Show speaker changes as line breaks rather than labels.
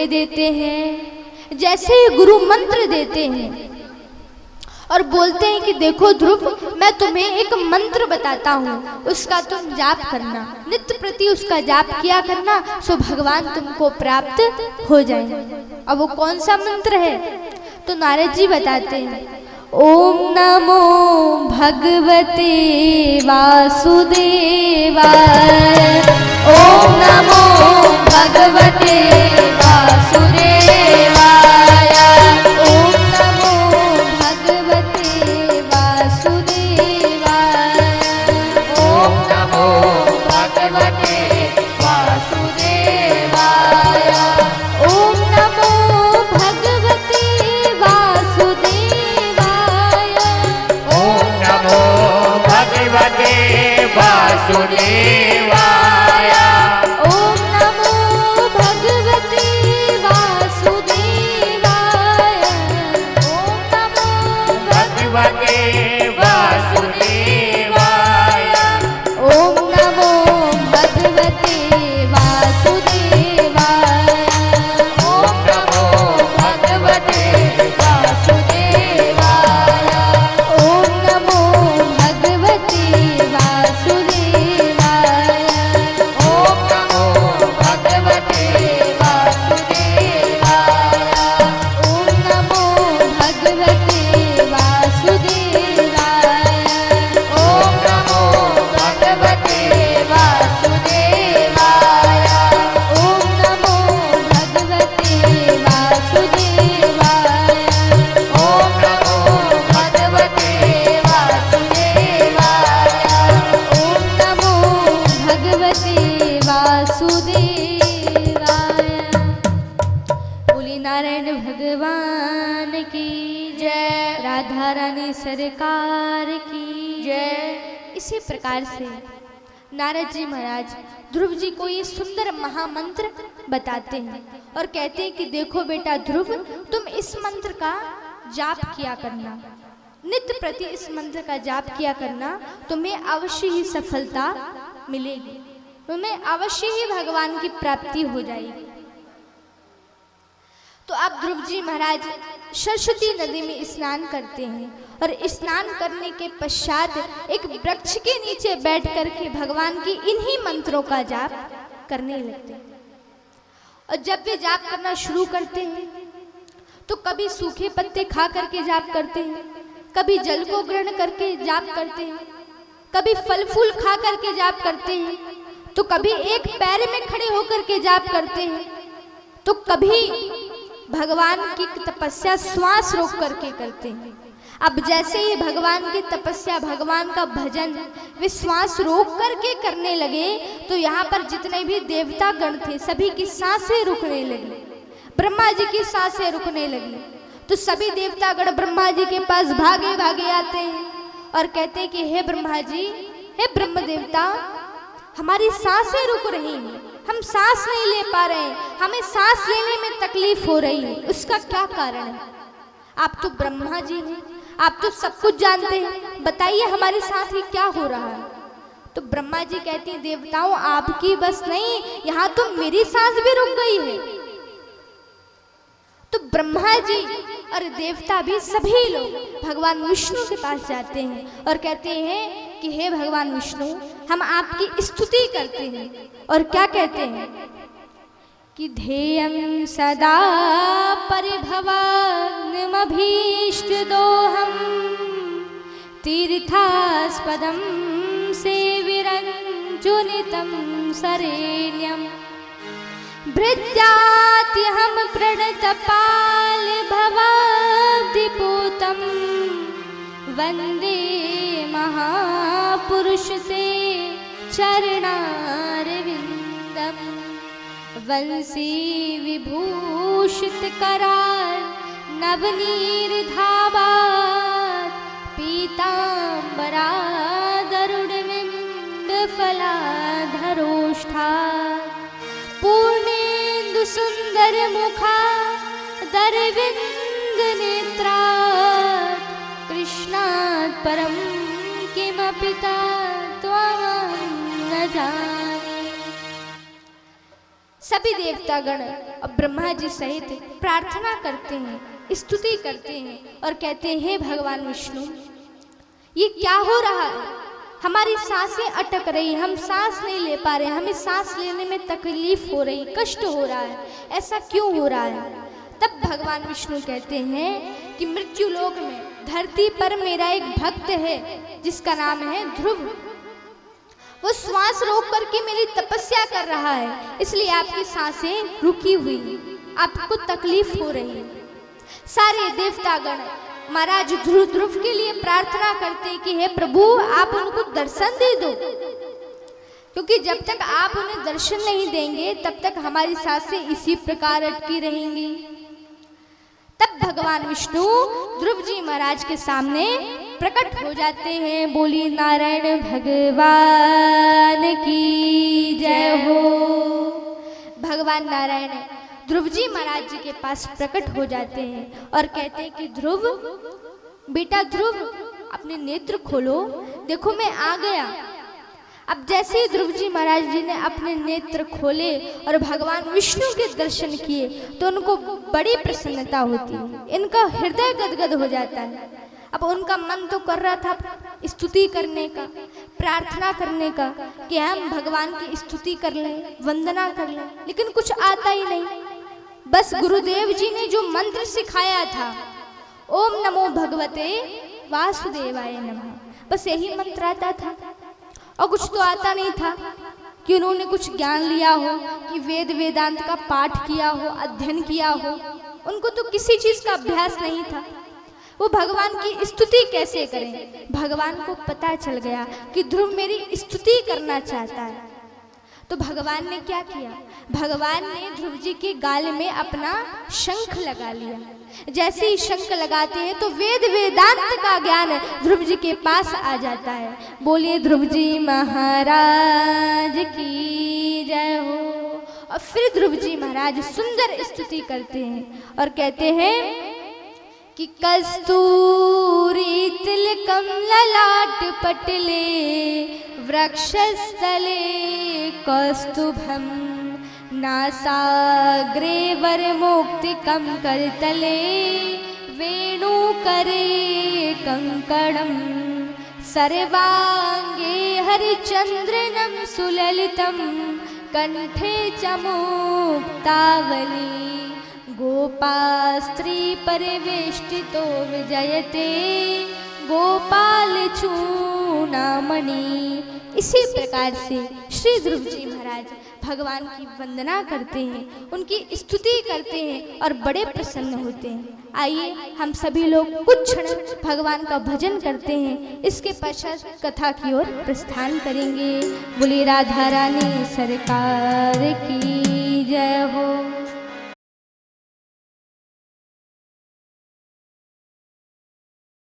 दे देते हैं, जैसे ही गुरु मंत्र देते हैं और बोलते हैं कि देखो ध्रुव, मैं तुम्हें एक मंत्र बताता हूँ, उसका तुम जाप करना, नित्य प्रति उसका जाप किया करना, सो भगवान तुमको प्राप्त हो जाएंगे। अब वो कौन सा मंत्र है? तो नारद जी बताते हैं, ओम नमो भगवते वासुदेवाय, ओम नमो भगवते वासुदेवाय, ओम नमो भगवते वासुदेवाय,
ओम नमो भगवते वासुदेवाय,
ओम नमो भगवते वासुदेवाय,
ओम नमो भगवते वासुदेवाय,
ओम नमो भगवते वासुदेवाय, ओम नमो
भगवते वासुदेवाय,
ओम नमो भगवते वासुदेवाय,
ओम नमो भगवते वासुदेवाय,
ओम नमो भगवते वासुदेवाय,
ओम नमो भगवते वासुदेवाय,
ओम नमो भगवते वासुदेवाय,
ओम नमो भगवते वासुदेवाय,
ओम नमो भगवते वासुदेवाय,
ओम नमो भगवते वासुदेवाय,
ओम नमो भगवते वासुदेवाय। बोली नारायण भगवान की जय, राधा रानी सरकार की जय। इसी प्रकार से नारद जी महाराज ध्रुव जी को ये सुंदर महामंत्र बताते हैं और कहते हैं कि देखो बेटा ध्रुव, तुम इस मंत्र का जाप किया करना, नित्य प्रति इस मंत्र का जाप किया करना, तुम्हें अवश्य ही सफलता मिलेगी, तुम्हें अवश्य ही भगवान की प्राप्ति हो जाएगी। तो अब ध्रुव जी महाराज सरस्वती नदी में स्नान करते हैं और स्नान करने के पश्चात एक वृक्ष के नीचे बैठ करके भगवान की इन्हीं मंत्रों का जाप करने लगते हैं। और जब वे जाप करना शुरू करते हैं तो कभी सूखे पत्ते खा करके जाप करते हैं, कभी जल को ग्रहण करके जाप करते हैं, कभी फल फूल खा करके जाप करते हैं, तो कभी एक पैर में खड़े होकर के जाप करते हैं, तो कभी भगवान की तपस्या श्वास रोक करके करते हैं। अब जैसे ही भगवान की तपस्या, भगवान का भजन वे श्वास रोक करके करने लगे तो यहाँ पर जितने भी देवता गण थे सभी की सांसें रुकने लगी, ब्रह्मा जी की सांसें रुकने लगी। तो सभी देवता गण ब्रह्मा जी के पास भागे भागे आते हैं और कहते हैं कि हे ब्रह्मा जी, हे ब्रह्म देवता, हमारी सांसें रुक रही हैं, हम सांस नहीं ले पा रहे हैं, हमें सांस लेने में तकलीफ हो रही है, उसका क्या कारण है? आप तो ब्रह्मा जी हैं, आप तो सब कुछ जानते हैं, बताइए हमारे साथ ही क्या हो रहा है। तो ब्रह्मा जी कहते हैं देवताओं, आपकी बस नहीं, यहाँ तो मेरी सांस भी रुक गई है। तो ब्रह्मा जी और देवता भी सभी लोग भगवान विष्णु के पास जाते हैं और कहते हैं कि हे भगवान विष्णु, हम आपकी स्तुति करते हैं। और क्या कहते हैं कि ध्येयं सदा परिभवान्मभीष्टदोहं तीर्थास्पदं सेविरञ्जुनितं शरेण्यं भृत्यात्यहं प्रणतपालभवाब्धिपूतं वन्दे महापुरुषते चरणारविन्दं वंशी विभूषितकराल नवनीरधावात् पीताम्बरादरुणबिम्बफलाधरोष्ठात् पूर्णेन्दुसुन्दरमुखा दरविन्दनेत्रात् कृष्णात् परं किमपि त्वां न जाने। सभी देवतागण और ब्रह्मा जी सहित प्रार्थना करते हैं, स्तुति करते हैं और कहते हैं, हे भगवान विष्णु, ये क्या हो रहा है? हमारी सांसें अटक रही, हम सांस नहीं ले पा रहे, हमें सांस लेने में तकलीफ हो रही, कष्ट हो रहा है, ऐसा क्यों हो रहा है? तब भगवान विष्णु कहते हैं कि मृत्यु लोक में धरती पर मेरा एक भक्त है जिसका नाम है ध्रुव। वो श्वास रोक करके मेरी तपस्या कर रहा है, इसलिए आपकी सांसें रुकी हुई, आपको तकलीफ हो रही है। सारे देवतागण महाराज ध्रुव के लिए प्रार्थना करते कि हे प्रभु, आप उनको दर्शन दे दो, क्योंकि जब तक आप उन्हें दर्शन नहीं देंगे तब तक हमारी सांसें इसी प्रकार अटकी रहेंगी। तब भगवान विष्णु ध्रुव जी महाराज के सामने प्रकट हो जाते हैं। बोली नारायण भगवान की जय हो। भगवान नारायण ध्रुव जी महाराज जी के पास प्रकट हो जाते हैं और कहते हैं कि ध्रुव, बेटा ध्रुव, अपने नेत्र खोलो, देखो मैं आ गया। अब जैसे ही ध्रुव जी महाराज जी ने अपने नेत्र खोले और भगवान विष्णु के दर्शन किए तो उनको बड़ी प्रसन्नता होती है, इनका हृदय गदगद हो जाता है। अब उनका मन तो कर रहा था स्तुति करने का, प्रार्थना करने का कि हम भगवान की स्तुति कर लें, वंदना कर लें, लेकिन कुछ आता ही नहीं। बस गुरुदेव जी ने जो मंत्र सिखाया था, ओम नमो भगवते वासुदेवाय नमः, बस यही मंत्र आता था और कुछ तो आता नहीं था कि उन्होंने कुछ ज्ञान लिया हो, कि वेद वेदांत का पाठ किया हो, अध्ययन किया हो। उनको तो किसी चीज का अभ्यास नहीं था। वो भगवान की स्तुति कैसे करें? भगवान को पता चल गया कि ध्रुव मेरी स्तुति करना चाहता है। तो भगवान ने क्या किया? भगवान ने ध्रुव जी के गाल में अपना शंख लगा लिया। जैसे ही शंख लगाते हैं तो वेद वेदांत का ज्ञान ध्रुव जी के पास आ जाता है। बोलिए ध्रुव जी महाराज की जय हो। और फिर ध्रुव जी महाराज सुंदर स्तुति करते हैं और कहते हैं कि कस्तूरी तिलकम ललाट पटले वृक्षस्थले कौस्तुभम नासाग्रे वरमुक्तिकं करतले वेणुकरे कंकणं सर्वांगे हरिचंद्रनं सुललितं कंठे च मुक्तावली गोपास्त्री परिवेष्टितो विजयते गोपाल चूड़ामणि। इसी प्रकार से श्री ध्रुव जी महाराज भगवान की वंदना करते हैं, उनकी स्तुति करते हैं और बड़े प्रसन्न होते हैं। आइए हम सभी लोग कुछ क्षण भगवान का भजन करते हैं, इसके पश्चात कथा की ओर प्रस्थान करेंगे। बोली राधा रानी सरकार की जय हो।